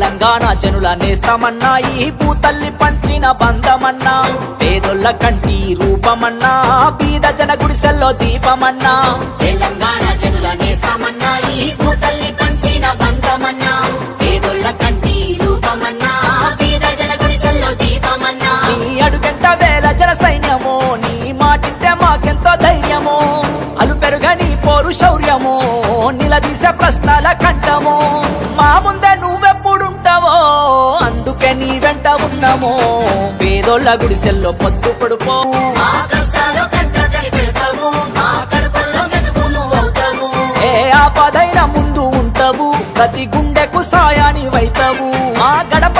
తెలంగాణ జనుల నేస్తమన్నా ఈ భూతల్లి పంచిన బంధమన్నా పేదొల్ల కంటి రూపమన్నా బీద జన గుడిసెల్లో దీపమన్నా తెలంగాణ జనుల నేస్తమన్నా ఈ భూతల్లి పంచిన బంధమన్నా పేదొల్ల కంటి రూపమన్నా బీద జన గుడిసెల్లో దీపమన్నా నీ అడుగంట వేల జన సైన్యమో నీ మాటింటే మాకెంతో ధైర్యమో అలు పెరుగని పోరు శౌర్యమో నిలదీసే ప్రశ్నల కంఠమో మా ముందే నువ్వెప్పుడుంటావో అందుకే నీ వెంట ఉన్నామో పేదోళ్ళ గుడిసెల్లో పొద్దు పడుపో మా కష్టాలు కంట కనిపెడతావు మా కడుపుల్లో మెతుకు నువ్వవుతావు ఏ ఆపదైన ముందు ఉంటావు ప్రతి గుండెకు సాయాని వైతావు మా గడప